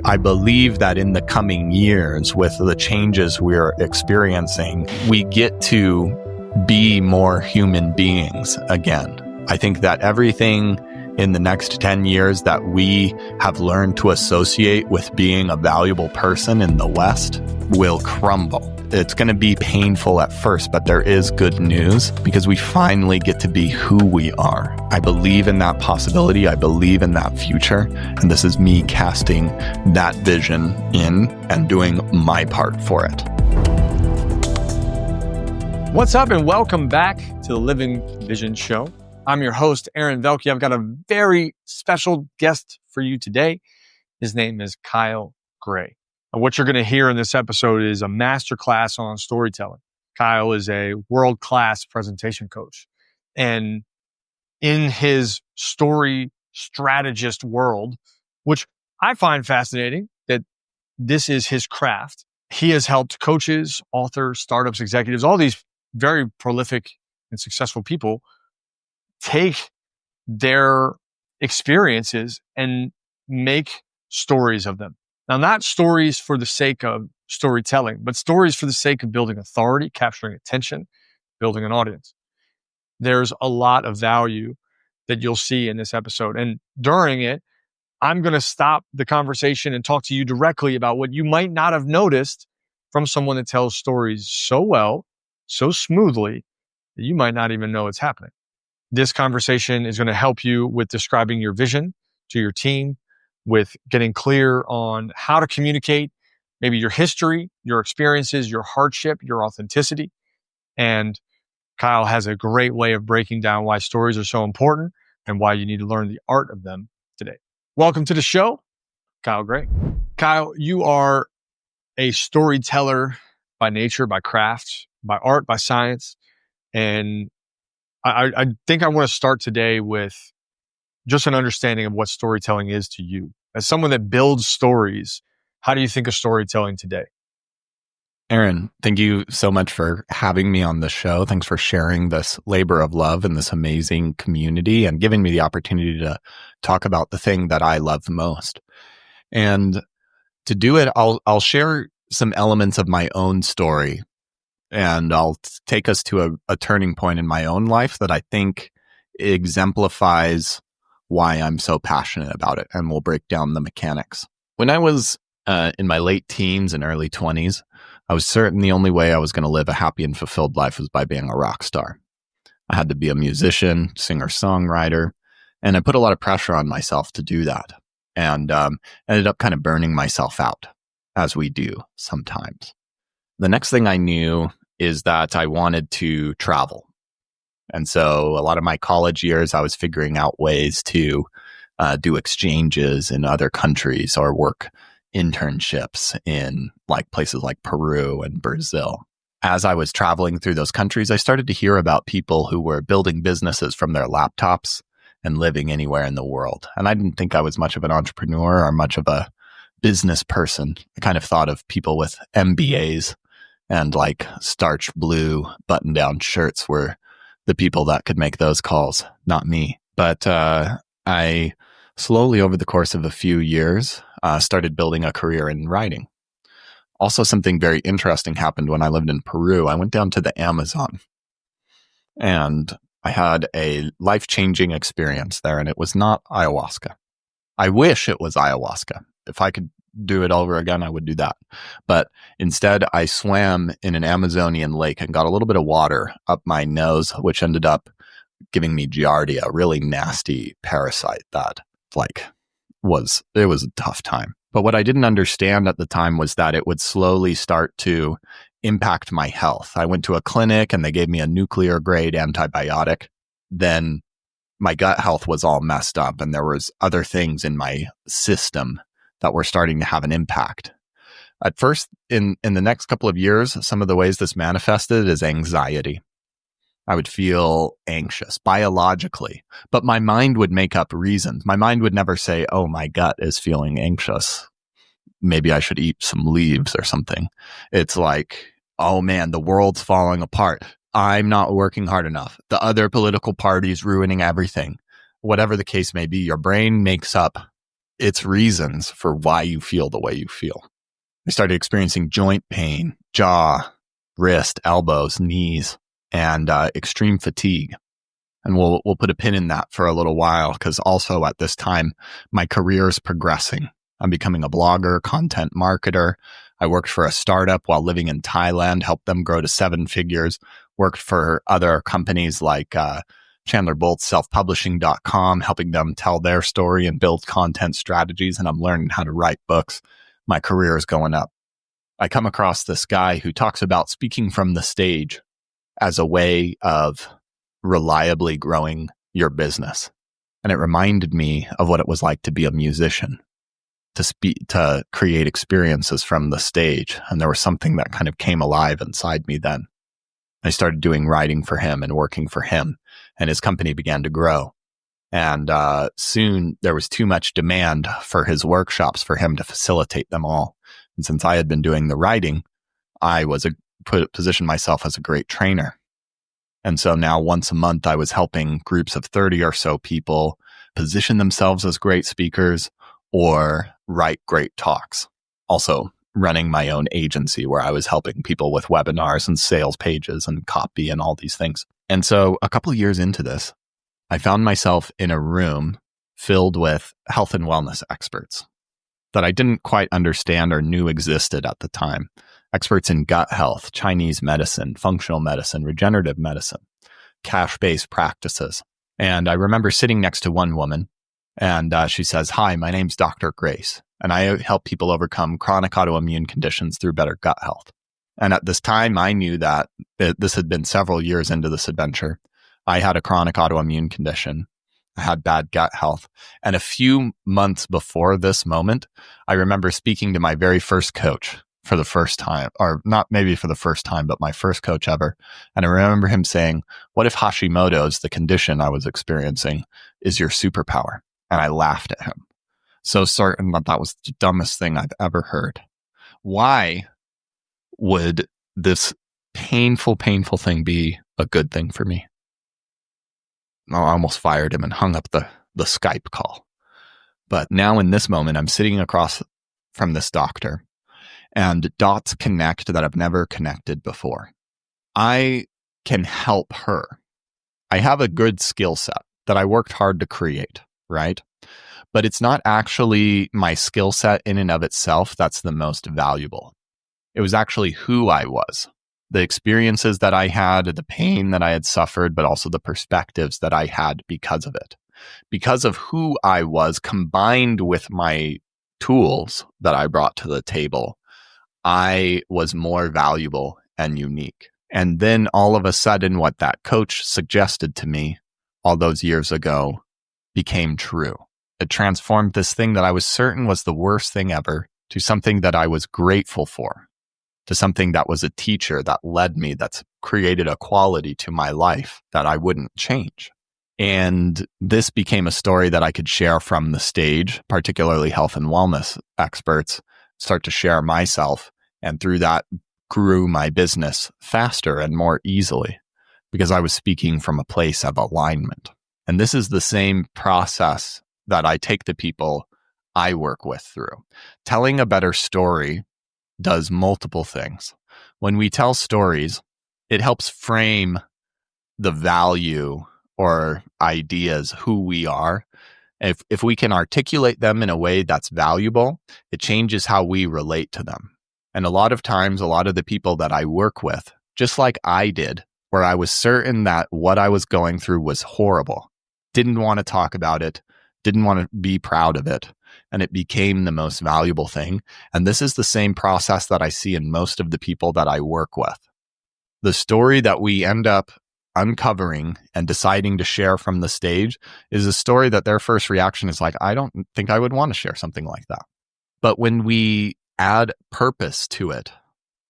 I believe that in the coming years, with the changes we're experiencing, we get to be more human beings again. I think that everything in the next 10 years that we have learned to associate with being a valuable person in the West will crumble. It's going to be painful at first, but there is good news because we finally get to be who we are. I believe in that possibility. I believe in that future. And this is me casting that vision in and doing my part for it. What's up, and welcome back to the Living Vision Show. I'm your host, Aaron Velky. I've got a very special guest for you today. His name is Kyle Gray. And what you're going to hear in this episode is a masterclass on storytelling. Kyle is a world-class presentation coach. And in his story strategist world, which I find fascinating that this is his craft, he has helped coaches, authors, startups, executives, all these very prolific and successful people take their experiences and make stories of them. Now, not stories for the sake of storytelling, but stories for the sake of building authority, capturing attention, building an audience. There's a lot of value that you'll see in this episode. And during it, I'm going to stop the conversation and talk to you directly about what you might not have noticed from someone that tells stories so well, so smoothly, that you might not even know it's happening. This conversation is going to help you with describing your vision to your team, with getting clear on how to communicate maybe your history, your experiences, your hardship, your authenticity. And Kyle has a great way of breaking down why stories are so important and why you need to learn the art of them today. Welcome to the show, Kyle Gray. Kyle, you are a storyteller by nature, by craft, by art, by science. And I think I want to start today with just an understanding of what storytelling is to you. As someone that builds stories, how do you think of storytelling today? Aaron, thank you so much for having me on the show. Thanks for sharing this labor of love in this amazing community and giving me the opportunity to talk about the thing that I love most. And to do it, I'll share some elements of my own story, and I'll take us to a turning point in my own life that I think exemplifies why I'm so passionate about it, and we'll break down the mechanics. When I was in my late teens and early 20s, I was certain the only way I was going to live a happy and fulfilled life was by being a rock star. I had to be a musician, singer-songwriter, and I put a lot of pressure on myself to do that, and ended up kind of burning myself out, as we do sometimes. The next thing I knew is that I wanted to travel. And so a lot of my college years, I was figuring out ways to do exchanges in other countries or work internships in like places like Peru and Brazil. As I was traveling through those countries, I started to hear about people who were building businesses from their laptops and living anywhere in the world. And I didn't think I was much of an entrepreneur or much of a business person. I kind of thought of people with MBAs and like starch blue button-down shirts were the people that could make those calls, not me. But I slowly, over the course of a few years, started building a career in writing. Also, something very interesting happened when I lived in Peru. I went down to the Amazon, and I had a life-changing experience there, and it was not ayahuasca. I wish it was ayahuasca. If I could do it over again, I would do that. But instead, I swam in an Amazonian lake and got a little bit of water up my nose, which ended up giving me giardia, a really nasty parasite that was a tough time. But what I didn't understand at the time was that it would slowly start to impact my health. I went to a clinic and they gave me a nuclear grade antibiotic. Then my gut health was all messed up, and there was other things in my system that were starting to have an impact. At first, in the next couple of years, some of the ways this manifested is anxiety. I would feel anxious biologically, but my mind would make up reasons. My mind would never say, oh, my gut is feeling anxious. Maybe I should eat some leaves or something. It's like, oh man, the world's falling apart. I'm not working hard enough. The other political party's ruining everything. Whatever the case may be, your brain makes up its reasons for why you feel the way you feel. I started experiencing joint pain, jaw, wrist, elbows, knees, and extreme fatigue. And we'll put a pin in that for a little while, because also at this time, my career is progressing. I'm becoming a blogger, content marketer. I worked for a startup while living in Thailand, helped them grow to 7 figures, worked for other companies like Chandler Bolt's selfpublishing.com, helping them tell their story and build content strategies. And I'm learning how to write books. My career is going up. I come across this guy who talks about speaking from the stage as a way of reliably growing your business. And it reminded me of what it was like to be a musician, to create experiences from the stage. And there was something that kind of came alive inside me then. I started doing writing for him and working for him, and his company began to grow. And soon there was too much demand for his workshops for him to facilitate them all. And since I had been doing the writing, I was positioned myself as a great trainer. And so now once a month, I was helping groups of 30 or so people position themselves as great speakers or write great talks. Also running my own agency where I was helping people with webinars and sales pages and copy and all these things. And so a couple of years into this, I found myself in a room filled with health and wellness experts that I didn't quite understand or knew existed at the time. Experts in gut health, Chinese medicine, functional medicine, regenerative medicine, cash-based practices. And I remember sitting next to one woman, and she says, "Hi, my name's Dr. Grace, and I help people overcome chronic autoimmune conditions through better gut health." And at this time, I knew that this had been several years into this adventure. I had a chronic autoimmune condition. I had bad gut health. And a few months before this moment, I remember speaking to my very first coach for the first time, or not maybe for the first time, but my first coach ever. And I remember him saying, "What if Hashimoto's, the condition I was experiencing, is your superpower?" And I laughed at him. So certain that was the dumbest thing I've ever heard. Why would this painful thing be a good thing for me? I almost fired him and hung up the Skype call. But now in this moment, I'm sitting across from this doctor, and dots connect that I've never connected before. I can help her. I have a good skill set that I worked hard to create, right? But it's not actually my skill set in and of itself that's the most valuable. It was actually who I was, the experiences that I had, the pain that I had suffered, but also the perspectives that I had because of it. Because of who I was combined with my tools that I brought to the table, I was more valuable and unique. And then all of a sudden, what that coach suggested to me all those years ago became true. It transformed this thing that I was certain was the worst thing ever to something that I was grateful for, to something that was a teacher that led me, that's created a quality to my life that I wouldn't change. And this became a story that I could share from the stage, particularly health and wellness experts, start to share myself. And through that grew my business faster and more easily because I was speaking from a place of alignment. And this is the same process that I take the people I work with through. Telling a better story does multiple things. When we tell stories, it helps frame the value or ideas, who we are. If we can articulate them in a way that's valuable, it changes how we relate to them. And a lot of times, a lot of the people that I work with, just like I did, where I was certain that what I was going through was horrible, didn't want to talk about it, didn't want to be proud of it, and it became the most valuable thing. And this is the same process that I see in most of the people that I work with. The story that we end up uncovering and deciding to share from the stage is a story that their first reaction is like, "I don't think I would want to share something like that." But when we add purpose to it,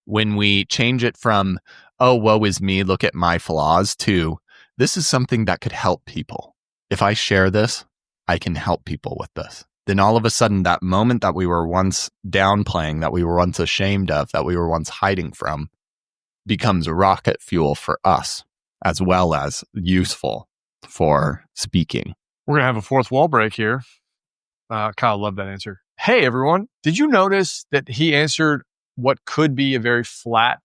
when we change it from, "Oh, woe is me, look at my flaws," to, "This is something that could help people. If I share this, I can help people with this," then all of a sudden that moment that we were once downplaying, that we were once ashamed of, that we were once hiding from, becomes rocket fuel for us, as well as useful for speaking. We're going to have a fourth wall break here. Kyle, love that answer. Hey, everyone. Did you notice that he answered what could be a very flat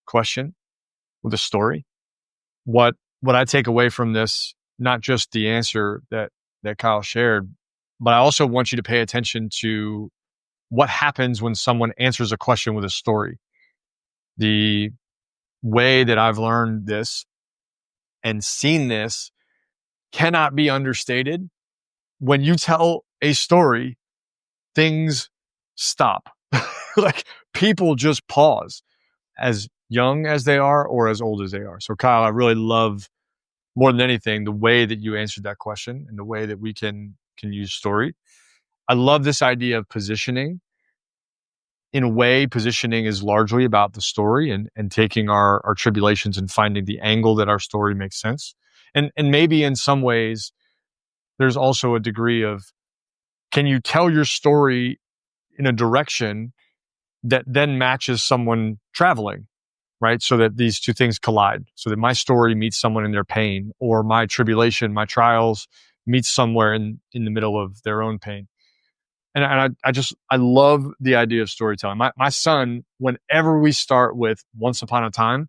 question with a story? What I take away from this, not just the answer that Kyle shared, but I also want you to pay attention to what happens when someone answers a question with a story. The way that I've learned this and seen this cannot be understated. When you tell a story, things stop. Like people just pause, as young as they are or as old as they are. So Kyle, I really love, more than anything, the way that you answered that question and the way that we can use story. I love this idea of positioning. In a way, positioning is largely about the story and taking our tribulations and finding the angle that our story makes sense. And maybe in some ways, there's also a degree of, can you tell your story in a direction that then matches someone traveling, right? So that these two things collide, so that my story meets someone in their pain, or my tribulation, my trials meets somewhere in the middle of their own pain. And I love the idea of storytelling. My son, whenever we start with Once Upon a Time,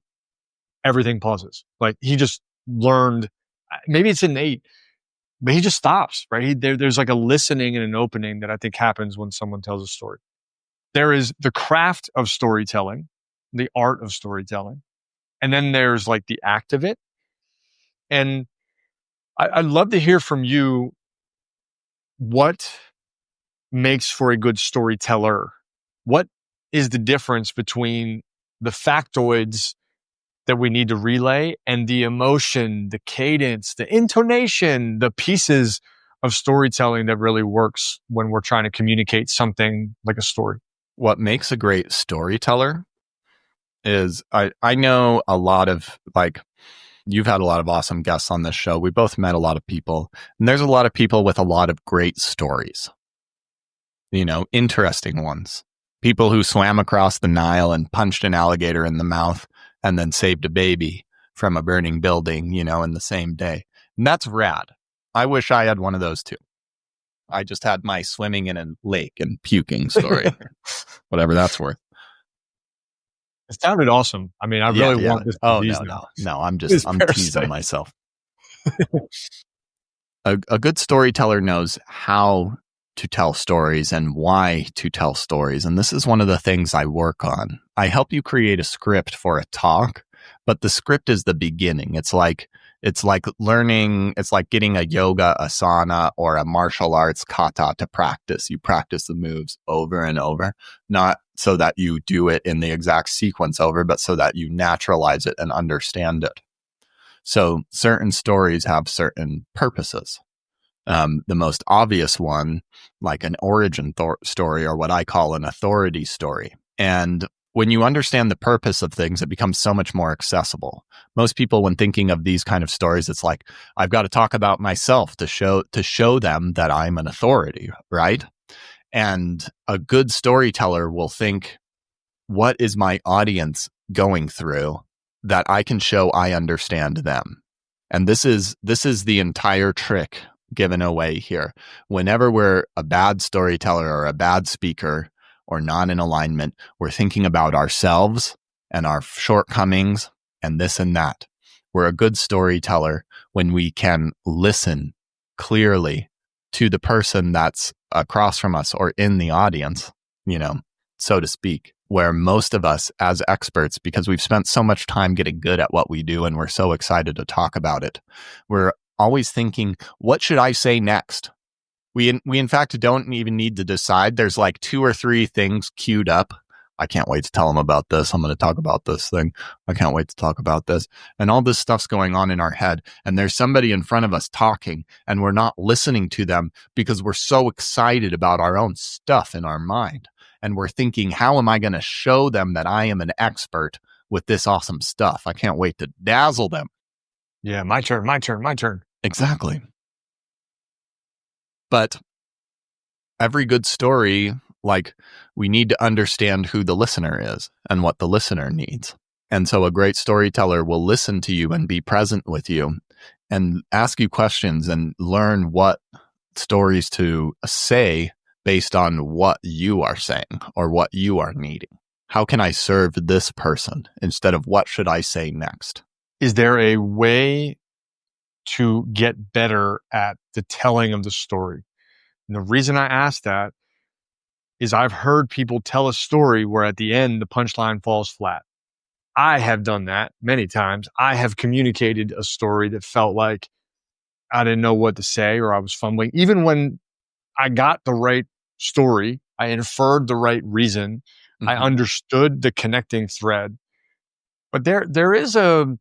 everything pauses. Like he just learned, maybe it's innate, but he just stops, right? There's like a listening and an opening that I think happens when someone tells a story. There is the craft of storytelling, the art of storytelling, and then there's like the act of it. And I'd love to hear from you, what makes for a good storyteller? What is the difference between the factoids that we need to relay and the emotion, the cadence, the intonation, the pieces of storytelling that really works when we're trying to communicate something like a story? What makes a great storyteller is I know a lot of, like, you've had a lot of awesome guests on this show. We both met a lot of people, and there's a lot of people with a lot of great stories. Interesting ones. People who swam across the Nile and punched an alligator in the mouth and then saved a baby from a burning building, in the same day. And that's rad. I wish I had one of those too. I just had my swimming in a lake and puking story, whatever that's worth. It sounded awesome. I mean, I really want this. Oh, no. I'm teasing myself. A good storyteller knows how to tell stories and why to tell stories. And this is one of the things I work on. I help you create a script for a talk, but the script is the beginning. It's like learning, it's like getting a yoga asana or a martial arts kata to practice. You practice the moves over and over, not so that you do it in the exact sequence over, but so that you naturalize it and understand it. So certain stories have certain purposes. The most obvious one, like an origin story, or what I call an authority story. And when you understand the purpose of things, it becomes so much more accessible. Most people, when thinking of these kind of stories, it's like, I've got to talk about myself to show them that I'm an authority, right? And a good storyteller will think, what is my audience going through that I can show I understand them? And this is the entire trick given away here. Whenever we're a bad storyteller or a bad speaker or not in alignment, we're thinking about ourselves and our shortcomings and this and that. We're a good storyteller when we can listen clearly to the person that's across from us or in the audience, so to speak, where most of us as experts, because we've spent so much time getting good at what we do and we're so excited to talk about it, we're always thinking, what should I say next? We in fact don't even need to decide. There's like 2 or 3 things queued up. I can't wait to tell them about this. I'm going to talk about this thing. I can't wait to talk about this. And all this stuff's going on in our head. And there's somebody in front of us talking, and we're not listening to them because we're so excited about our own stuff in our mind. And we're thinking, how am I going to show them that I am an expert with this awesome stuff? I can't wait to dazzle them. Yeah, my turn. Exactly. But every good story, like, we need to understand who the listener is and what the listener needs. And so a great storyteller will listen to you and be present with you and ask you questions and learn what stories to say based on what you are saying or what you are needing. How can I serve this person instead of what should I say next? Is there a way to get better at the telling of the story? And the reason I ask that is I've heard people tell a story where at the end, the punchline falls flat. I have done that many times. I have communicated a story that felt like I didn't know what to say or I was fumbling. Even when I got the right story, I inferred the right reason, I understood the connecting thread. But there is a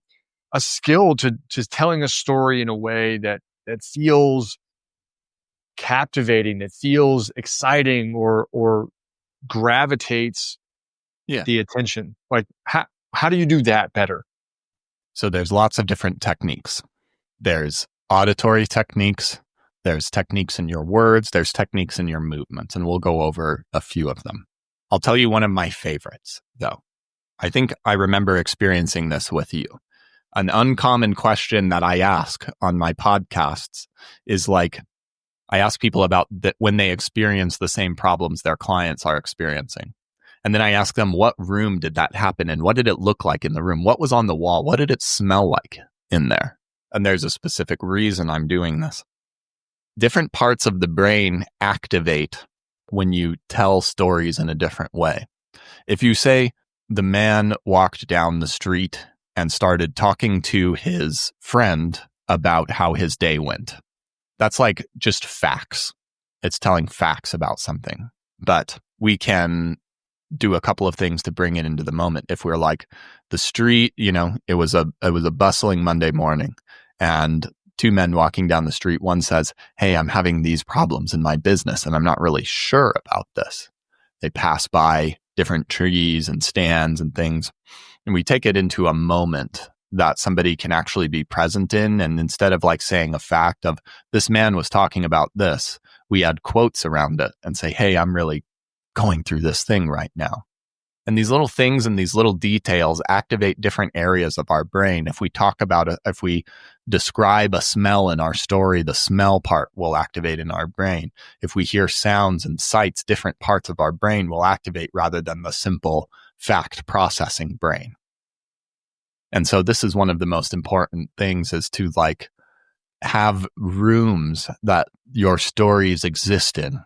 skill to telling a story in a way that feels captivating, that feels exciting or gravitates the attention. Like how do you do that better? So there's lots of different techniques. There's auditory techniques, there's techniques in your words, there's techniques in your movements, and we'll go over a few of them. I'll tell you one of my favorites, though. I think I remember experiencing this with you. An uncommon question that I ask on my podcasts is like, I ask people about that when they experience the same problems their clients are experiencing. And then I ask them, what room did that happen in? What did it look like in the room? What was on the wall? What did it smell like in there? And there's a specific reason I'm doing this. Different parts of the brain activate when you tell stories in a different way. If you say the man walked down the street and started talking to his friend about how his day went, that's like just facts. It's telling facts about something. But we can do a couple of things to bring it into the moment. If we're like, the street, it was a bustling Monday morning and two men walking down the street. One says, hey, I'm having these problems in my business and I'm not really sure about this. They pass by different trees and stands and things. And we take it into a moment that somebody can actually be present in. And instead of like saying a fact of this man was talking about this, we add quotes around it and say, hey, I'm really going through this thing right now. And these little things and these little details activate different areas of our brain. If we talk about it, if we describe a smell in our story, the smell part will activate in our brain. If we hear sounds and sights, different parts of our brain will activate rather than the simple fact processing brain. And so this is one of the most important things, is to like have rooms that your stories exist in,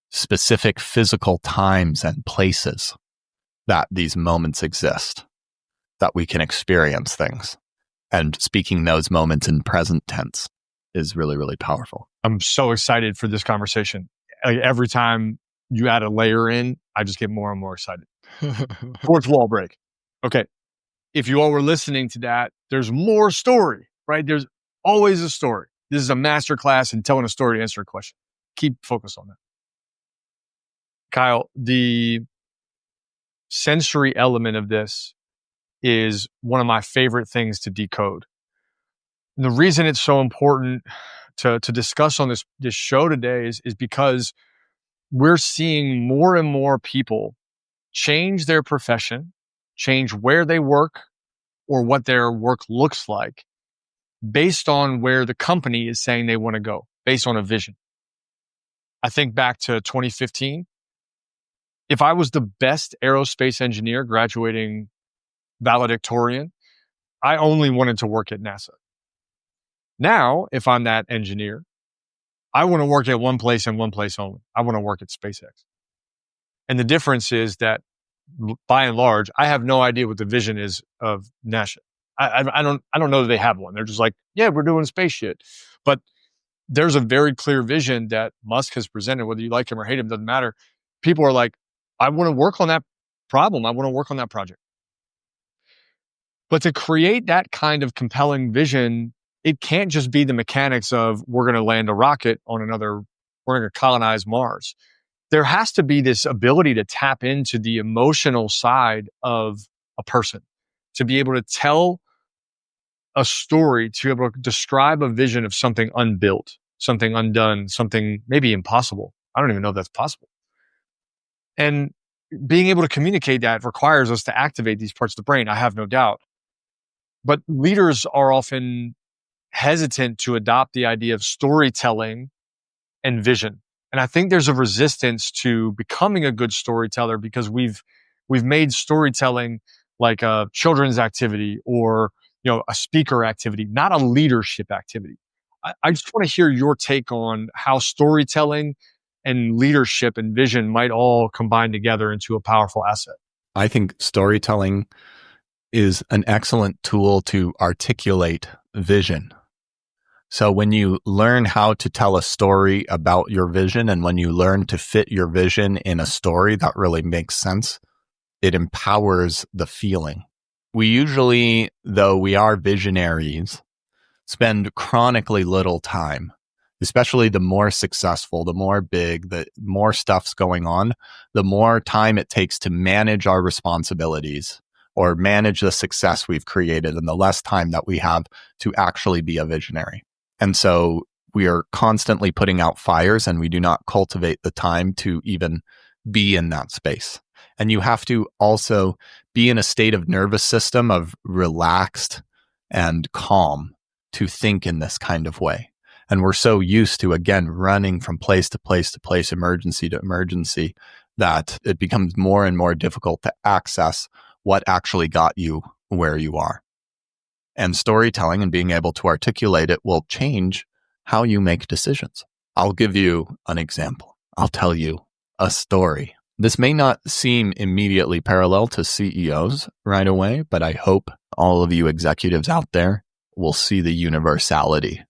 specific physical times and places that these moments exist, that we can experience things. And speaking those moments in present tense is really, really powerful. I'm so excited for this conversation. Like every time you add a layer in, I just get more and more excited. Fourth wall break. Okay. If you all were listening to that, there's more story, right? There's always a story. This is a masterclass in telling a story to answer a question. Keep focused on that. Kyle, the sensory element of this is one of my favorite things to decode. And the reason it's so important to discuss on this show today is because we're seeing more and more people change their profession, change where they work or what their work looks like based on where the company is saying they want to go, based on a vision. I think back to 2015. If I was the best aerospace engineer graduating valedictorian, I only wanted to work at NASA. Now, if I'm that engineer, I want to work at one place and one place only. I want to work at SpaceX. And the difference is that, by and large, I have no idea what the vision is of NASA. I don't know that they have one. They're just like, yeah, we're doing space shit. But there's a very clear vision that Musk has presented, whether you like him or hate him, doesn't matter. People are like, I want to work on that problem. I want to work on that project. But to create that kind of compelling vision, it can't just be the mechanics of we're going to land a rocket on we're going to colonize Mars. There has to be this ability to tap into the emotional side of a person, to be able to tell a story, to be able to describe a vision of something unbuilt, something undone, something maybe impossible. I don't even know if that's possible. And being able to communicate that requires us to activate these parts of the brain, I have no doubt. But leaders are often hesitant to adopt the idea of storytelling and vision. And I think there's a resistance to becoming a good storyteller because we've made storytelling like a children's activity or a speaker activity, not a leadership activity. I just want to hear your take on how storytelling and leadership and vision might all combine together into a powerful asset. I think storytelling is an excellent tool to articulate vision. So when you learn how to tell a story about your vision, and when you learn to fit your vision in a story that really makes sense, it empowers the feeling. We usually, though we are visionaries, spend chronically little time, especially the more successful, the more big, the more stuff's going on, the more time it takes to manage our responsibilities or manage the success we've created, and the less time that we have to actually be a visionary. And so we are constantly putting out fires, and we do not cultivate the time to even be in that space. And you have to also be in a state of nervous system of relaxed and calm to think in this kind of way. And we're so used to, again, running from place to place to place, emergency to emergency, that it becomes more and more difficult to access what actually got you where you are. And storytelling and being able to articulate it will change how you make decisions. I'll give you an example. I'll tell you a story. This may not seem immediately parallel to CEOs right away, but I hope all of you executives out there will see the universality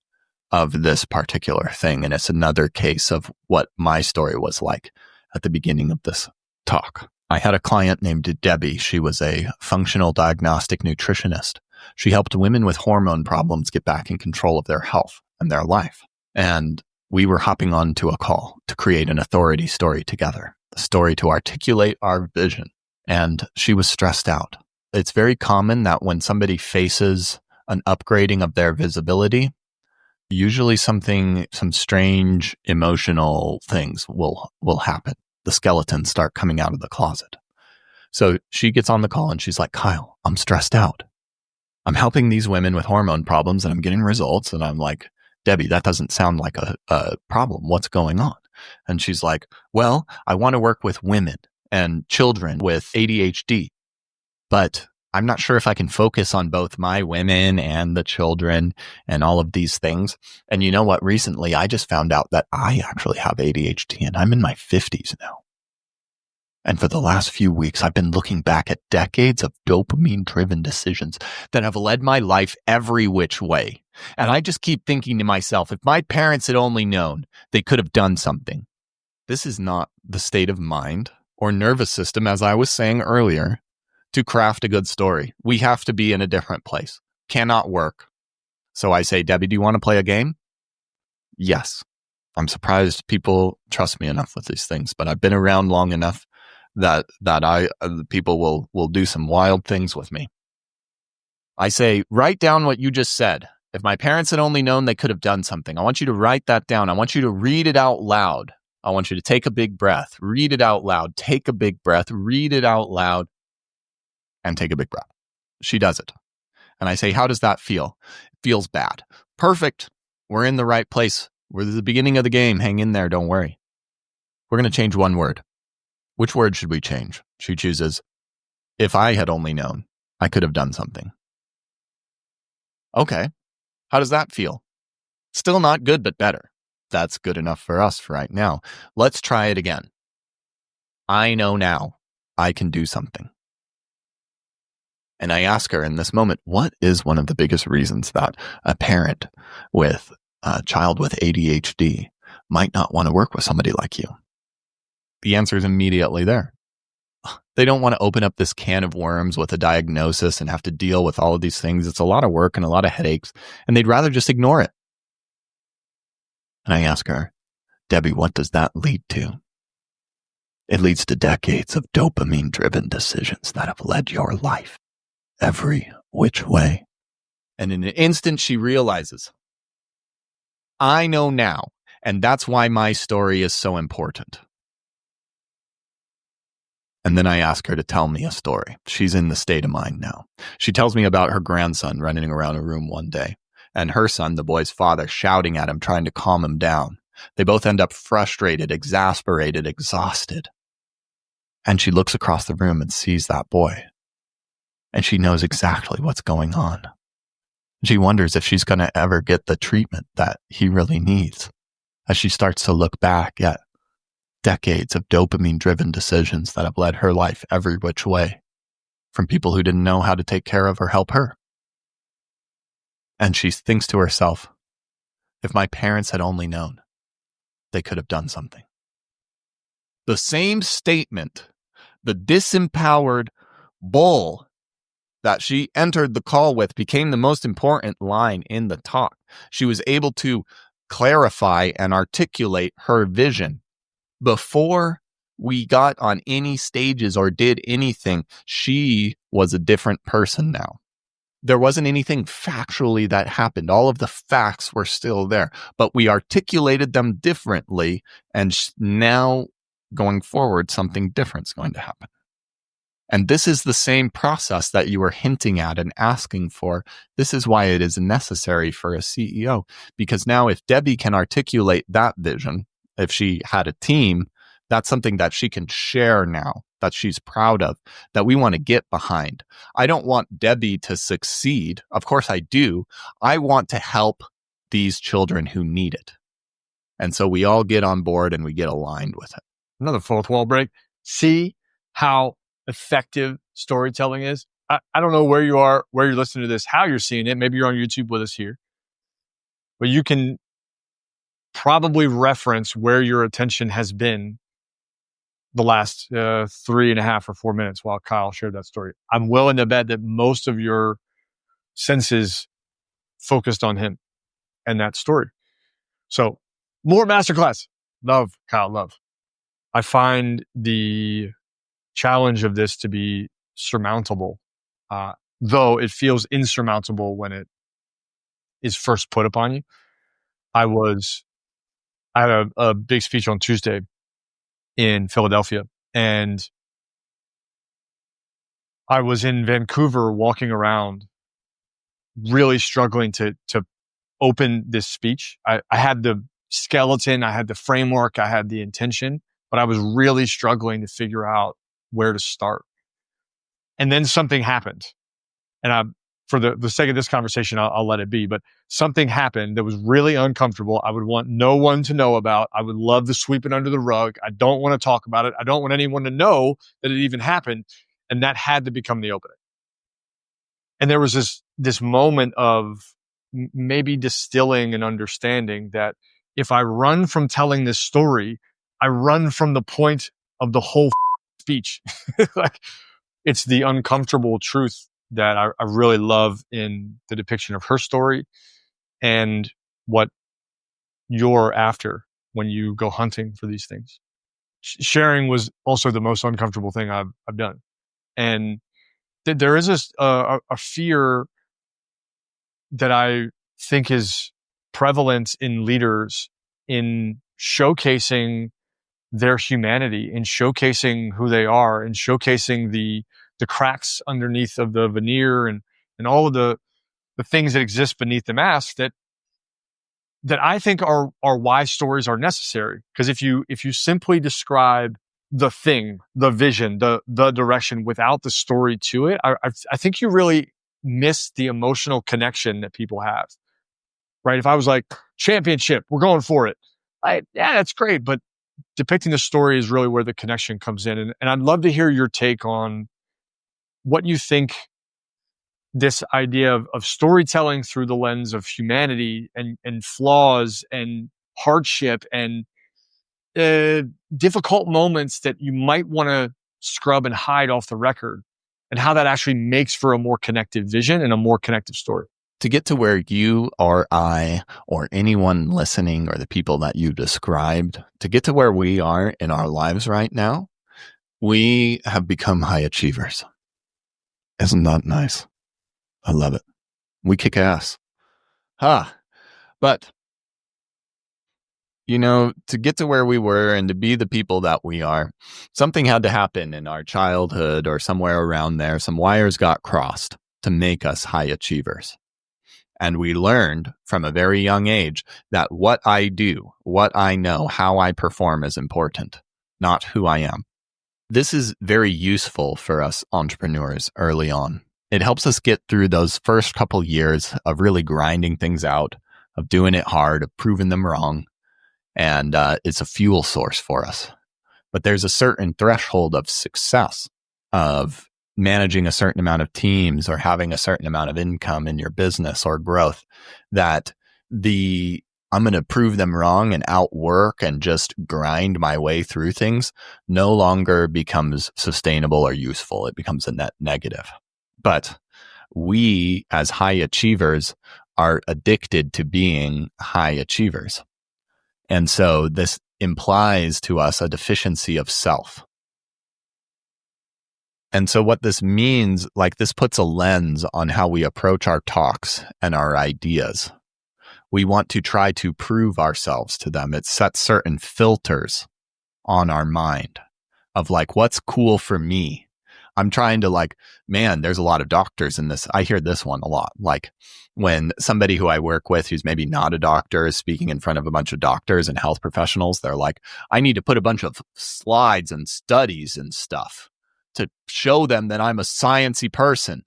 of this particular thing. And it's another case of what my story was like at the beginning of this talk. I had a client named Debbie. She was a functional diagnostic nutritionist. She helped women with hormone problems get back in control of their health and their life. And we were hopping onto a call to create an authority story together, a story to articulate our vision. And she was stressed out. It's very common that when somebody faces an upgrading of their visibility, usually some strange emotional things will happen. The skeletons start coming out of the closet. So she gets on the call and she's like, Kyle, I'm stressed out. I'm helping these women with hormone problems and I'm getting results. And I'm like, Debbie, that doesn't sound like a problem. What's going on? And she's like, well, I want to work with women and children with ADHD, but I'm not sure if I can focus on both my women and the children and all of these things. And you know what? Recently, I just found out that I actually have ADHD and I'm in my 50s now. And for the last few weeks, I've been looking back at decades of dopamine-driven decisions that have led my life every which way. And I just keep thinking to myself, if my parents had only known, they could have done something. This is not the state of mind or nervous system, as I was saying earlier, to craft a good story. We have to be in a different place. Cannot work. So I say, Debbie, do you want to play a game? Yes. I'm surprised people trust me enough with these things, but I've been around long enough that people will do some wild things with me. I say, write down what you just said. If my parents had only known, they could have done something. I want you to write that down. I want you to read it out loud. I want you to take a big breath, read it out loud, take a big breath, read it out loud, and take a big breath. She does it. And I say, how does that feel? It feels bad. Perfect. We're in the right place. We're at the beginning of the game. Hang in there. Don't worry. We're going to change one word. Which word should we change? She chooses, if I had only known, I could have done something. Okay. How does that feel? Still not good, but better. That's good enough for us for right now. Let's try it again. I know now I can do something. And I ask her in this moment, what is one of the biggest reasons that a parent with a child with ADHD might not want to work with somebody like you? The answer is immediately there. They don't want to open up this can of worms with a diagnosis and have to deal with all of these things. It's a lot of work and a lot of headaches, and they'd rather just ignore it. And I ask her, Debbie, what does that lead to? It leads to decades of dopamine-driven decisions that have led your life every which way. And in an instant, she realizes, I know now, and that's why my story is so important. And then I ask her to tell me a story. She's in the state of mind now. She tells me about her grandson running around a room one day, and her son, the boy's father, shouting at him, trying to calm him down. They both end up frustrated, exasperated, exhausted. And she looks across the room and sees that boy. And she knows exactly what's going on. She wonders if she's going to ever get the treatment that he really needs, as she starts to look back at decades of dopamine-driven decisions that have led her life every which way, from people who didn't know how to take care of or help her. And she thinks to herself, if my parents had only known, they could have done something. The same statement, the disempowered bull that she entered the call with, became the most important line in the talk. She was able to clarify and articulate her vision. Before we got on any stages or did anything, she was a different person now. There wasn't anything factually that happened. All of the facts were still there, but we articulated them differently. And now going forward, something different is going to happen. And this is the same process that you were hinting at and asking for. This is why it is necessary for a CEO, because now if Debbie can articulate that vision, if she had a team, that's something that she can share now, that she's proud of, that we want to get behind. I don't want Debbie to succeed. Of course I do. I want to help these children who need it. And so we all get on board and we get aligned with it. Another fourth wall break. See how effective storytelling is. I don't know where you are, where you're listening to this, how you're seeing it. Maybe you're on YouTube with us here, but you can probably reference where your attention has been the last 3.5 or 4 minutes while Kyle shared that story. I'm willing to bet that most of your senses focused on him and that story. So more masterclass. Love, Kyle, love. I find the challenge of this to be surmountable, though it feels insurmountable when it is first put upon you. I had a big speech on Tuesday in Philadelphia, and I was in Vancouver walking around, really struggling to open this speech. I had the skeleton, I had the framework, I had the intention, but I was really struggling to figure out where to start. And then something happened. And for the sake of this conversation, I'll let it be. But something happened that was really uncomfortable. I would want no one to know about. I would love to sweep it under the rug. I don't want to talk about it. I don't want anyone to know that it even happened. And that had to become the opening. And there was this moment of maybe distilling and understanding that if I run from telling this story, I run from the point of the whole speech. Like, it's the uncomfortable truth that I really love in the depiction of her story and what you're after when you go hunting for these things. Sharing was also the most uncomfortable thing I've done. And there is a fear that I think is prevalent in leaders in showcasing their humanity, in showcasing who they are, and showcasing the cracks underneath of the veneer and all of the things that exist beneath the mask that I think are why stories are necessary. Because if you simply describe the thing, the vision, the direction without the story to it, I think you really miss the emotional connection that people have. Right? If I was like, championship, we're going for it. Yeah, that's great. But depicting the story is really where the connection comes in. And I'd love to hear your take on what you think this idea of storytelling through the lens of humanity and flaws and hardship and difficult moments that you might want to scrub and hide off the record, and how that actually makes for a more connected vision and a more connected story. To get to where you or I or anyone listening or the people that you described, to get to where we are in our lives right now, we have become high achievers. Isn't that nice? I love it. We kick ass. But, to get to where we were and to be the people that we are, something had to happen in our childhood or somewhere around there. Some wires got crossed to make us high achievers. And we learned from a very young age that what I do, what I know, how I perform is important, not who I am. This is very useful for us entrepreneurs early on. It helps us get through those first couple years of really grinding things out, of doing it hard, of proving them wrong. And it's a fuel source for us. But there's a certain threshold of success, of managing a certain amount of teams or having a certain amount of income in your business or growth, that I'm going to prove them wrong and outwork and just grind my way through things no longer becomes sustainable or useful. It becomes a net negative. But we, as high achievers, are addicted to being high achievers. And so this implies to us a deficiency of self. And so what this means, like, this puts a lens on how we approach our talks and our ideas. We want to try to prove ourselves to them. It sets certain filters on our mind of like, what's cool for me? I'm trying to like, man, there's a lot of doctors in this. I hear this one a lot. Like when somebody who I work with who's maybe not a doctor is speaking in front of a bunch of doctors and health professionals, they're like, I need to put a bunch of slides and studies and stuff to show them that I'm a sciencey person,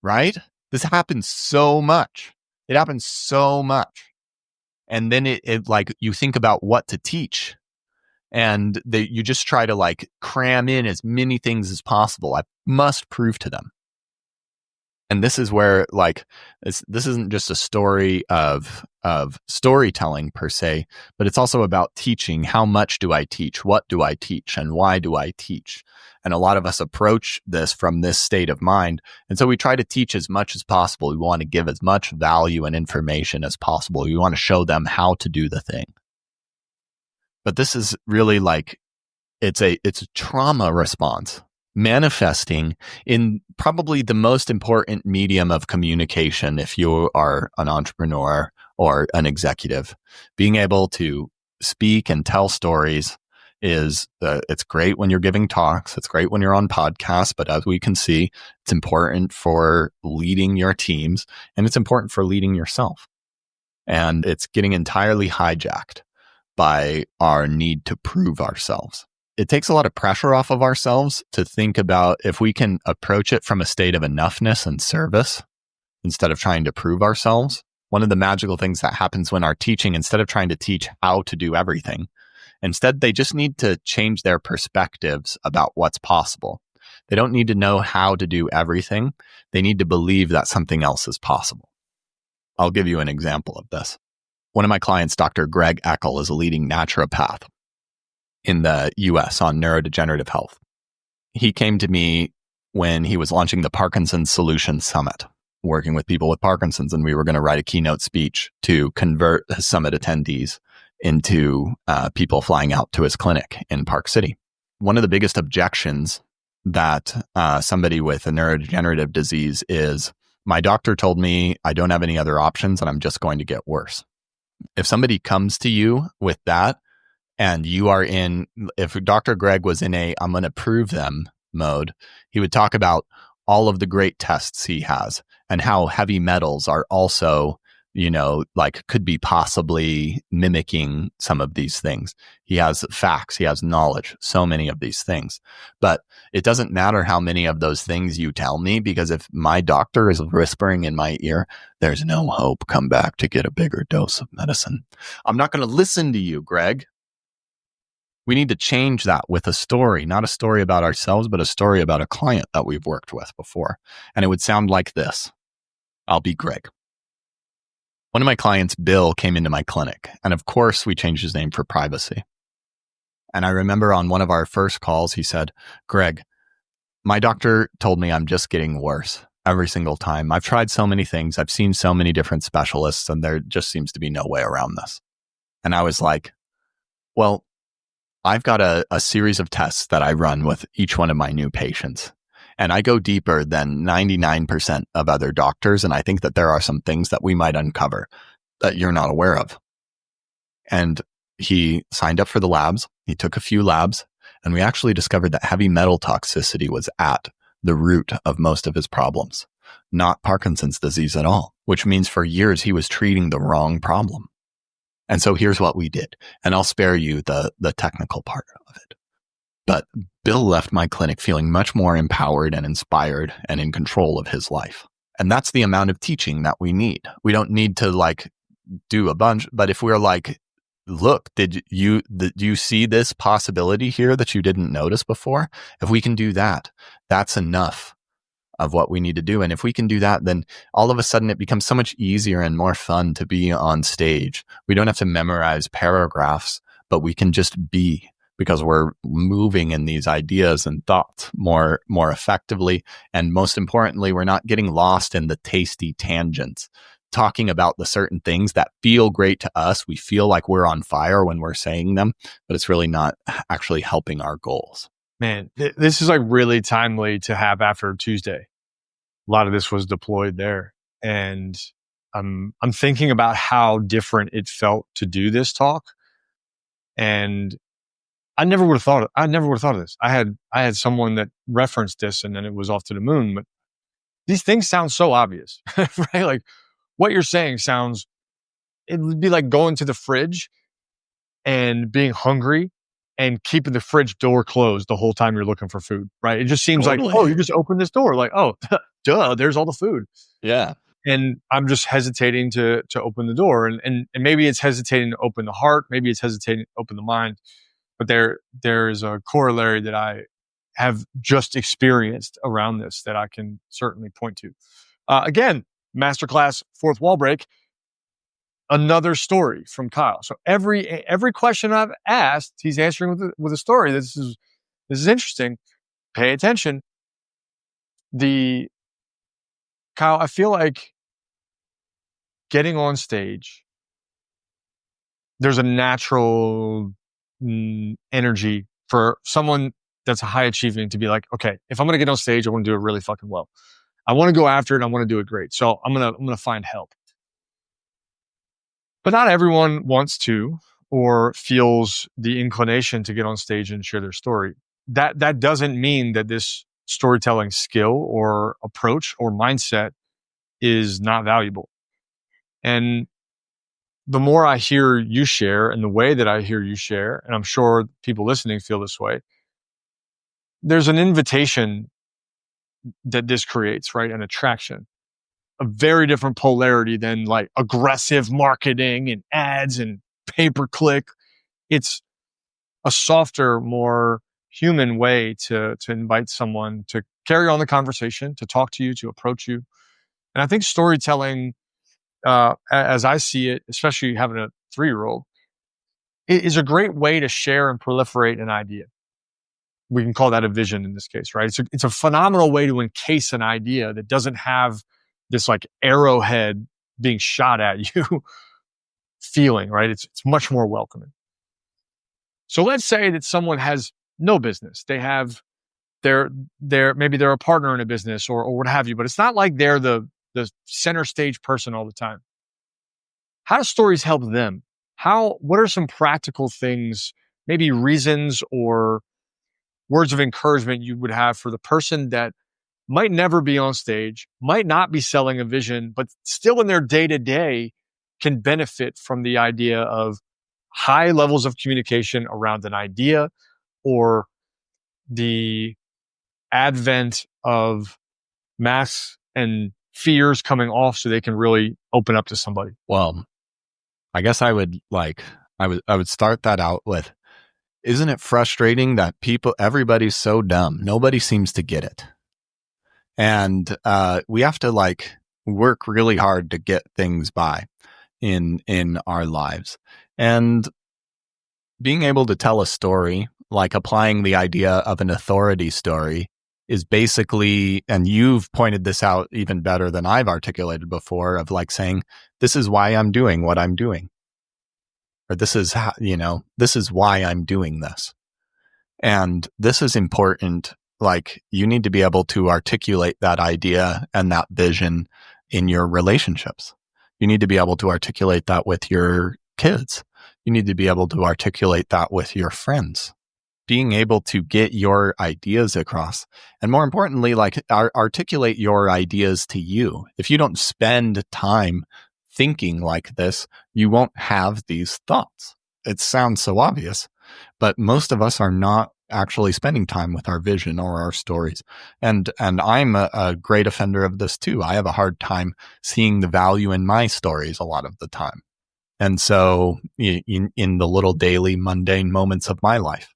right? This happens so much. It happens so much. And then it like, you think about what to teach, and you just try to like cram in as many things as possible. I must prove to them. And this is where like, this isn't just a story of storytelling per se, but it's also about teaching. How much do I teach? What do I teach? And why do I teach? And a lot of us approach this from this state of mind. And so we try to teach as much as possible. We want to give as much value and information as possible. We want to show them how to do the thing. But this is really like, it's a trauma response manifesting in probably the most important medium of communication if you are an entrepreneur or an executive. Being able to speak and tell stories is it's great when you're giving talks. It's great when you're on podcasts. But as we can see, it's important for leading your teams, and it's important for leading yourself. And it's getting entirely hijacked by our need to prove ourselves. It takes a lot of pressure off of ourselves to think about if we can approach it from a state of enoughness and service instead of trying to prove ourselves. One of the magical things that happens when our teaching, instead of trying to teach how to do everything, instead they just need to change their perspectives about what's possible. They don't need to know how to do everything. They need to believe that something else is possible. I'll give you an example of this. One of my clients, Dr. Greg Eckel, is a leading naturopath in the US on neurodegenerative health. He came to me when he was launching the Parkinson's Solution Summit, working with people with Parkinson's, and we were going to write a keynote speech to convert his summit attendees into people flying out to his clinic in Park City. One of the biggest objections that somebody with a neurodegenerative disease is, my doctor told me I don't have any other options and I'm just going to get worse. If somebody comes to you with that, and you are if Dr. Greg was in I'm going to prove them mode, he would talk about all of the great tests he has and how heavy metals are also, like could be possibly mimicking some of these things. He has facts, he has knowledge, so many of these things. But it doesn't matter how many of those things you tell me, because if my doctor is whispering in my ear, there's no hope, come back to get a bigger dose of medicine, I'm not going to listen to you, Greg. We need to change that with a story, not a story about ourselves, but a story about a client that we've worked with before. And it would sound like this. I'll be Greg. One of my clients, Bill, came into my clinic. And of course, we changed his name for privacy. And I remember on one of our first calls, he said, Greg, my doctor told me I'm just getting worse every single time. I've tried so many things. I've seen so many different specialists, and there just seems to be no way around this. And I was like, well, I've got a series of tests that I run with each one of my new patients. And I go deeper than 99% of other doctors. And I think that there are some things that we might uncover that you're not aware of. And he signed up for the labs. He took a few labs, and we actually discovered that heavy metal toxicity was at the root of most of his problems. not Parkinson's disease at all, which means for years he was treating the wrong problem. And so here's what we did. And I'll spare you the technical part of it. But Bill left my clinic feeling much more empowered and inspired and in control of his life. And that's the amount of teaching that we need. We don't need to like do a bunch, but if we're like, look, did you see this possibility here that you didn't notice before? If we can do that, that's enough of what we need to do. And if we can do that, then all of a sudden it becomes so much easier and more fun to be on stage. We don't have to memorize paragraphs, but we can just be, because we're moving in these ideas and thoughts more effectively. And most importantly, we're not getting lost in the tasty tangents, talking about the certain things that feel great to us. We feel like we're on fire when we're saying them, but it's really not actually helping our goals. Man, this is like really timely to have after Tuesday. A lot of this was deployed there. And I'm thinking about how different it felt to do this talk. And I never would have thought of this. I had someone that referenced this and then it was off to the moon. But these things sound so obvious, right? Like what you're saying it would be like going to the fridge and being hungry and keeping the fridge door closed the whole time you're looking for food, right? It just seems Totally. like, oh, you just open this door. Like, oh, duh, there's all the food. Yeah. And I'm just hesitating to open the door. And maybe it's hesitating to open the heart. Maybe it's hesitating to open the mind. But there is a corollary that I have just experienced around this that I can certainly point to. Again, masterclass, fourth wall break. Another story from Kyle. So every question I've asked, he's answering with a story. This is interesting. Pay attention. Kyle, I feel like getting on stage, there's a natural energy for someone that's high achieving to be like, okay, if I'm going to get on stage, I want to do it really fucking well. I want to go after it. And I want to do it great. So I'm going to find help. But not everyone wants to or feels the inclination to get on stage and share their story. That doesn't mean that this storytelling skill or approach or mindset is not valuable. And the more I hear you share and the way that I hear you share, and I'm sure people listening feel this way, there's an invitation that this creates, right? An attraction. A very different polarity than like aggressive marketing and ads and pay-per-click. It's a softer, more human way to invite someone to carry on the conversation, to talk to you, to approach you. And I think storytelling, as I see it, especially having a 3-year-old, is a great way to share and proliferate an idea. We can call that a vision in this case, right? It's a phenomenal way to encase an idea that doesn't have this like arrowhead being shot at you feeling, right? It's much more welcoming. So let's say that someone has no business. They have maybe they're a partner in a business or what have you, but it's not like they're the center stage person all the time. How do stories help them? What are some practical things, maybe reasons or words of encouragement you would have for the person that might never be on stage, might not be selling a vision, but still in their day-to-day can benefit from the idea of high levels of communication around an idea or the advent of masks and fears coming off so they can really open up to somebody? Well, I guess I would start that out with, isn't it frustrating that everybody's so dumb? Nobody seems to get it. And we have to like work really hard to get things by in our lives. And being able to tell a story, like applying the idea of an authority story, is basically, and you've pointed this out even better than I've articulated before, of like saying, this is why I'm doing what I'm doing. Or this is how, this is why I'm doing this. And this is important. Like, you need to be able to articulate that idea and that vision in your relationships. You need to be able to articulate that with your kids. You need to be able to articulate that with your friends. being able to get your ideas across, and more importantly, like articulate your ideas to you. If you don't spend time thinking like this, you won't have these thoughts. It sounds so obvious, but most of us are not actually spending time with our vision or our stories. And I'm a great offender of this too. I have a hard time seeing the value in my stories a lot of the time. And so in the little daily mundane moments of my life,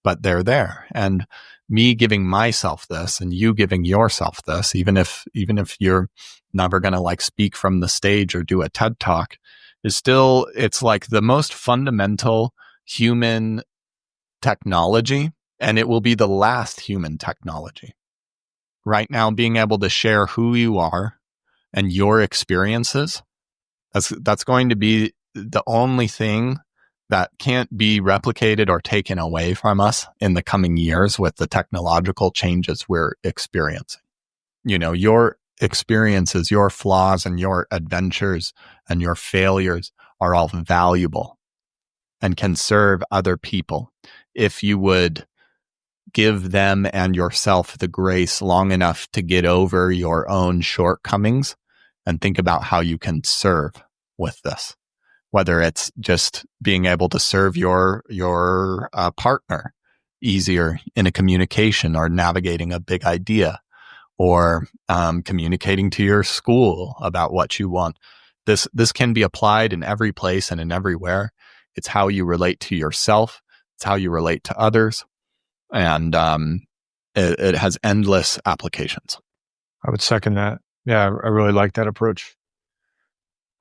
but they're there. And me giving myself this and you giving yourself this, even if you're never going to like speak from the stage or do a TED talk, is still, it's like the most fundamental human technology, and it will be the last human technology. Right now, being able to share who you are and your experiences, that's going to be the only thing that can't be replicated or taken away from us in the coming years with the technological changes we're experiencing. You know, your experiences, your flaws and your adventures and your failures are all valuable and can serve other people if you would give them and yourself the grace long enough to get over your own shortcomings and think about how you can serve with this. Whether it's just being able to serve your partner easier in a communication or navigating a big idea, or communicating to your school about what you want. This can be applied in every place and in everywhere. It's how you relate to yourself. It's how you relate to others. And it has endless applications. I would second that. Yeah, I really like that approach.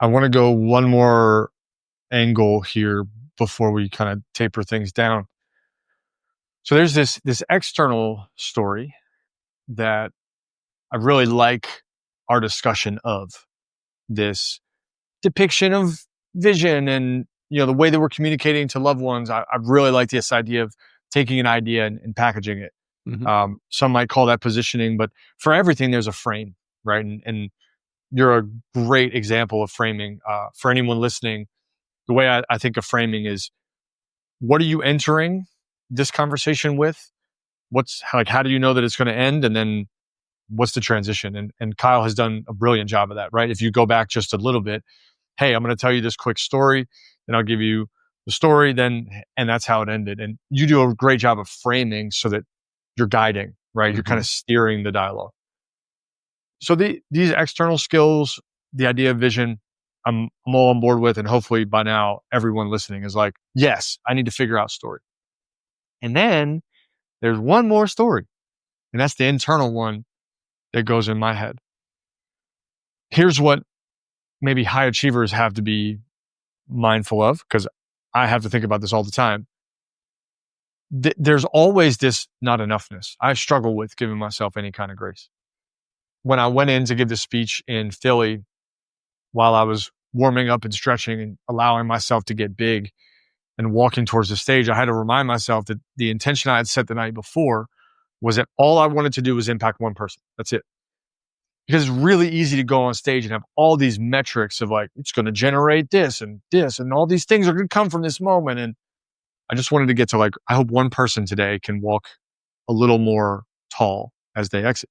I want to go one more angle here before we kind of taper things down. So there's this external story that I really like our discussion of, this depiction of vision and, you know, the way that we're communicating to loved ones. I really like this idea of taking an idea and packaging it. Mm-hmm. Some might call that positioning, but for everything, there's a frame, right? And you're a great example of framing. For anyone listening, the way I think of framing is, what are you entering this conversation with? How do you know that it's going to end? And then what's the transition? And Kyle has done a brilliant job of that, right? If you go back just a little bit, hey, I'm going to tell you this quick story, then I'll give you the story, and that's how it ended. And you do a great job of framing so that you're guiding, right? Mm-hmm. You're kind of steering the dialogue. So these external skills, the idea of vision, I'm all on board with, and hopefully by now everyone listening is like, yes, I need to figure out story. And then there's one more story, and that's the internal one that goes in my head. Here's what maybe high achievers have to be mindful of, because I have to think about this all the time. There's always this not enoughness. I struggle with giving myself any kind of grace. When I went in to give this speech in Philly, while I was warming up and stretching and allowing myself to get big and walking towards the stage, I had to remind myself that the intention I had set the night before was that all I wanted to do was impact one person. That's it. Because it's really easy to go on stage and have all these metrics of like, it's going to generate this, and all these things are going to come from this moment. And I just wanted to get to like, I hope one person today can walk a little more tall as they exit.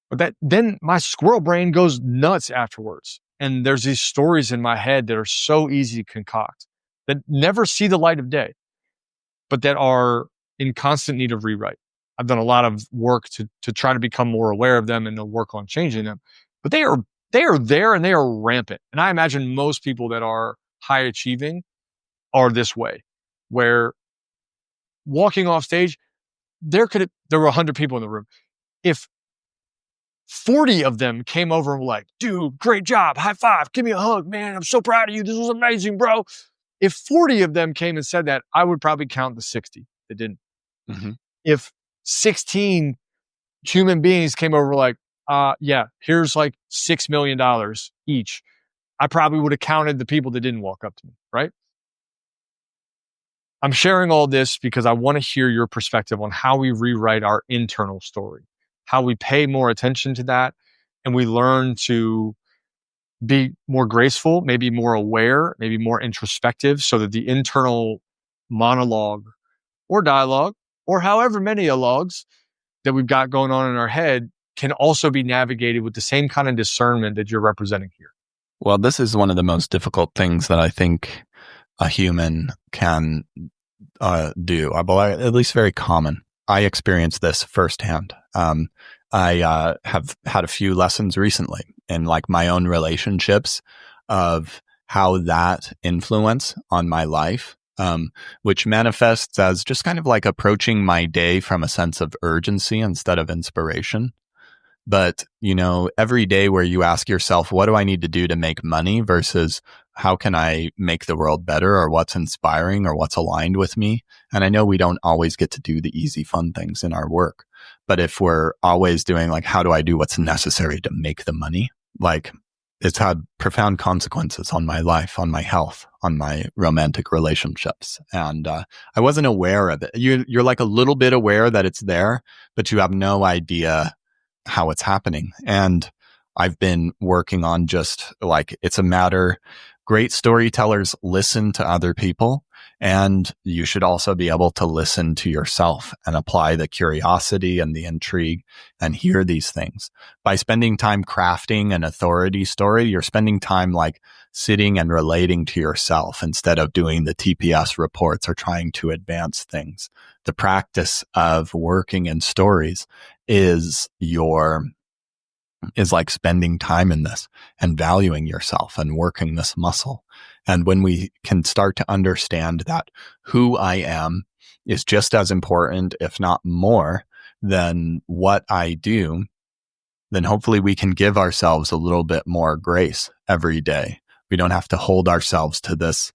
But then my squirrel brain goes nuts afterwards. And there's these stories in my head that are so easy to concoct, that never see the light of day, but that are in constant need of rewrite. I've done a lot of work to try to become more aware of them and to work on changing them. But they are there and they are rampant. And I imagine most people that are high achieving are this way, where walking off stage, there were 100 people in the room. If 40 of them came over and were like, dude, great job, high five, give me a hug, man, I'm so proud of you, this was amazing, bro. If 40 of them came and said that, I would probably count the 60 that didn't. Mm-hmm. If 16 human beings came over like, yeah, here's like $6 million each, I probably would have counted the people that didn't walk up to me, right? I'm sharing all this because I want to hear your perspective on how we rewrite our internal story, how we pay more attention to that, and we learn to be more graceful, maybe more aware, maybe more introspective, so that the internal monologue or dialogue or however many logs that we've got going on in our head can also be navigated with the same kind of discernment that you're representing here. Well, this is one of the most difficult things that I think a human can do, at least very common. I experienced this firsthand. I have had a few lessons recently in like my own relationships of how that influence on my life, which manifests as just kind of like approaching my day from a sense of urgency instead of inspiration. But, every day where you ask yourself, what do I need to do to make money versus how can I make the world better, or what's inspiring, or what's aligned with me? And I know we don't always get to do the easy, fun things in our work. But if we're always doing like, how do I do what's necessary to make the money? Like, it's had profound consequences on my life, on my health, on my romantic relationships. And I wasn't aware of it. You're like a little bit aware that it's there, but you have no idea how it's happening. And I've been working on just like, it's a matter, great storytellers listen to other people, and you should also be able to listen to yourself and apply the curiosity and the intrigue and hear these things. By spending time crafting an authority story, you're spending time like sitting and relating to yourself instead of doing the TPS reports or trying to advance things. The practice of working in stories is like spending time in this and valuing yourself and working this muscle. And when we can start to understand that who I am is just as important, if not more, than what I do, then hopefully we can give ourselves a little bit more grace every day. We don't have to hold ourselves to this,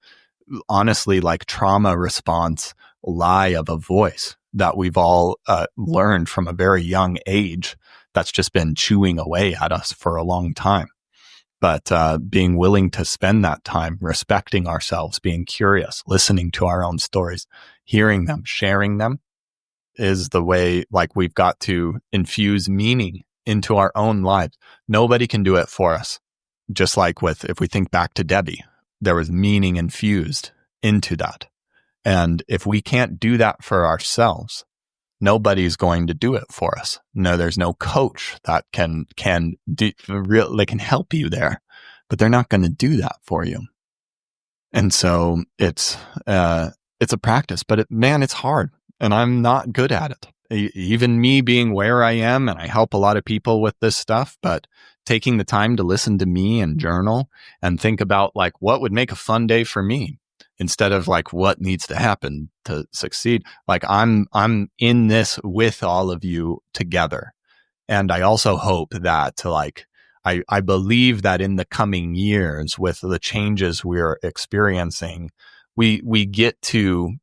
honestly, like trauma response lie of a voice that we've all learned from a very young age that's just been chewing away at us for a long time. But being willing to spend that time respecting ourselves, being curious, listening to our own stories, hearing them, sharing them is the way, like, we've got to infuse meaning into our own lives. Nobody can do it for us. Just like if we think back to Debbie, there was meaning infused into that. And if we can't do that for ourselves, nobody's going to do it for us. No, there's no coach that can they can help you there, but they're not going to do that for you. And so it's a practice, but it's hard, and I'm not good at it. Even me being where I am, and I help a lot of people with this stuff, but taking the time to listen to me and journal and think about like what would make a fun day for me, instead of like what needs to happen to succeed. Like I'm in this with all of you together. And I also hope that I believe that in the coming years, with the changes we're experiencing, we get to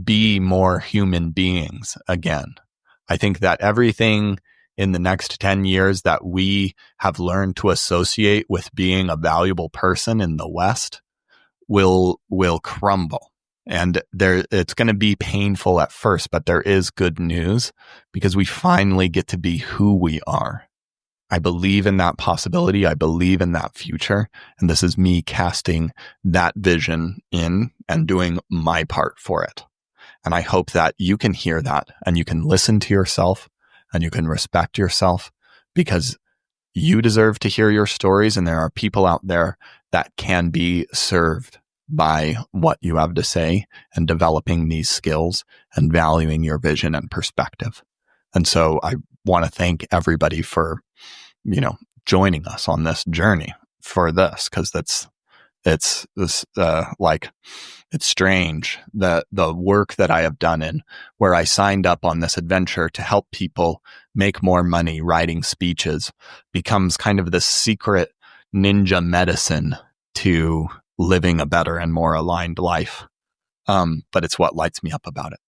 be more human beings again. I think that everything in the next 10 years that we have learned to associate with being a valuable person in the West will crumble. And it's going to be painful at first, but there is good news because we finally get to be who we are. I believe in that possibility. I believe in that future. And this is me casting that vision in and doing my part for it. And I hope that you can hear that and you can listen to yourself and you can respect yourself, because you deserve to hear your stories. And there are people out there that can be served by what you have to say, and developing these skills and valuing your vision and perspective. And so I want to thank everybody for, joining us on this journey for this, because it's strange that the work that I have done in where I signed up on this adventure to help people make more money writing speeches becomes kind of this secret ninja medicine to living a better and more aligned life. But it's what lights me up about it.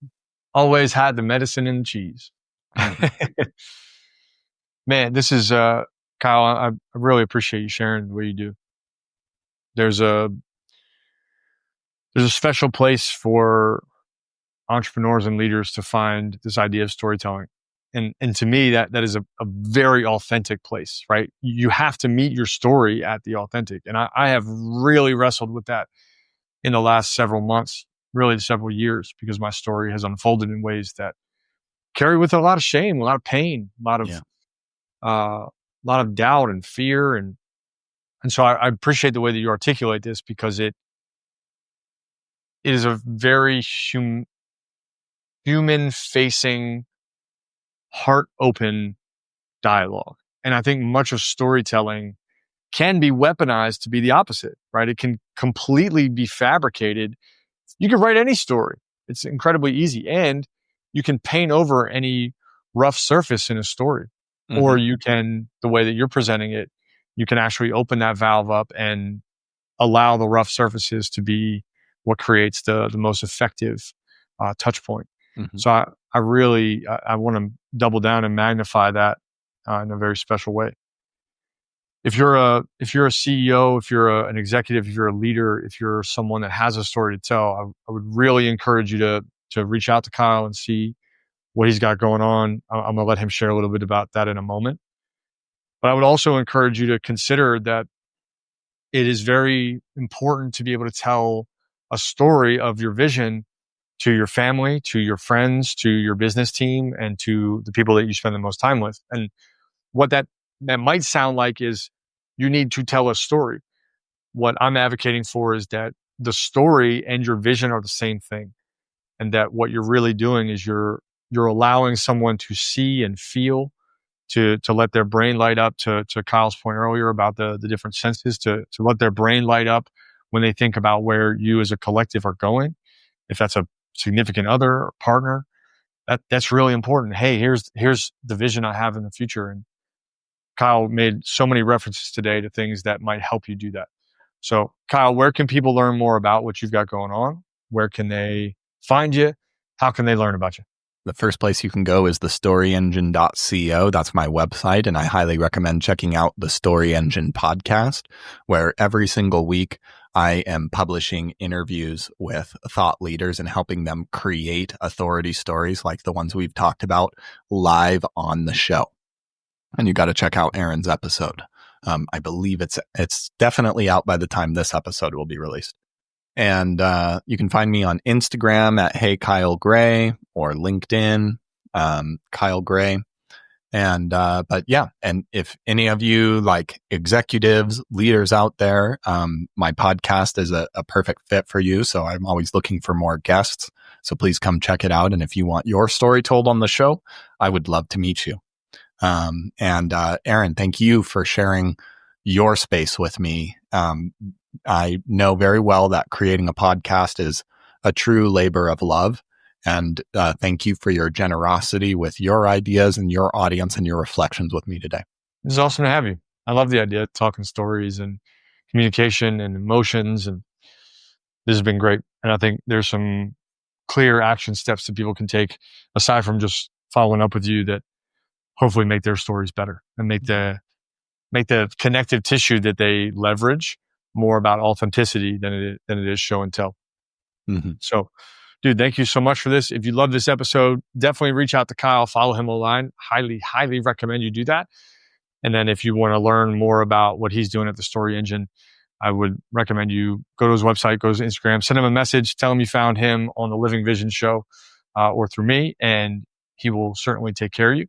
Always had the medicine in the cheese. Man, this is, Kyle, I really appreciate you sharing what you do. There's a special place for entrepreneurs and leaders to find this idea of storytelling. And to me, that is a very authentic place, right? You have to meet your story at the authentic. And I have really wrestled with that in the last several months, really several years, because my story has unfolded in ways that carry with it a lot of shame, a lot of pain, Yeah. a lot of doubt and fear. And so I appreciate the way that you articulate this, because it is a very human facing, heart open dialogue. And I think much of storytelling can be weaponized to be the opposite, right? It can completely be fabricated. You can write any story. It's incredibly easy. And you can paint over any rough surface in a story. Or Hmm. you can, the way that you're presenting it, you can actually open that valve up and allow the rough surfaces to be what creates the most effective touch point. Hmm. So I really, I want to double down and magnify that in a very special way. If you're a CEO, if you're an executive, if you're a leader, if you're someone that has a story to tell, I would really encourage you to reach out to Kyle and see what he's got going on. I'm gonna let him share a little bit about that in a moment. But I would also encourage you to consider that it is very important to be able to tell a story of your vision to your family, to your friends, to your business team, and to the people that you spend the most time with. And what that might sound like is you need to tell a story. What I'm advocating for is that the story and your vision are the same thing, and that what you're really doing is you're allowing someone to see and feel, to let their brain light up, to Kyle's point earlier about the different senses, to let their brain light up when they think about where you as a collective are going. If that's a significant other or partner, that's really important. Hey, here's the vision I have in the future. And Kyle made so many references today to things that might help you do that. So, Kyle, where can people learn more about what you've got going on? Where can they find you? How can they learn about you? The first place you can go is thestoryengine.co. That's my website, and I highly recommend checking out the Story Engine podcast, where every single week I am publishing interviews with thought leaders and helping them create authority stories like the ones we've talked about live on the show. And you got to check out Aaron's episode. I believe it's definitely out by the time this episode will be released. And you can find me on Instagram at Hey Kyle Gray, or LinkedIn, Kyle Gray. And but yeah, and if any of you like executives, leaders out there, my podcast is a perfect fit for you. So I'm always looking for more guests. So please come check it out. And if you want your story told on the show, I would love to meet you. And Aaron, thank you for sharing your space with me. I know very well that creating a podcast is a true labor of love. And thank you for your generosity with your ideas and your audience and your reflections with me today. This is awesome to have you. I love the idea of talking stories and communication and emotions. And this has been great. And I think there's some clear action steps that people can take aside from just following up with you that hopefully make their stories better and make the connective tissue that they leverage more about authenticity than it is show and tell. Mm-hmm. So, dude, thank you so much for this. If you love this episode, definitely reach out to Kyle, follow him online. Highly, highly recommend you do that. And then if you want to learn more about what he's doing at the Story Engine, I would recommend you go to his website, go to his Instagram, send him a message, tell him you found him on the Living Vision show or through me, and he will certainly take care of you.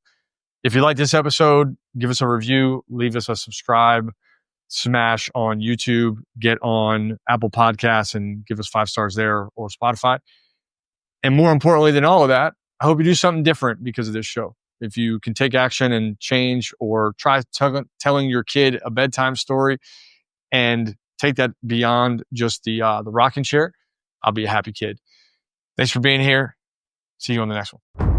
If you like this episode, give us a review, leave us a subscribe, smash on YouTube, get on Apple Podcasts and give us 5 stars there, or Spotify. And more importantly than all of that, I hope you do something different because of this show. If you can take action and change, or try telling your kid a bedtime story and take that beyond just the rocking chair, I'll be a happy kid. Thanks for being here. See you on the next one.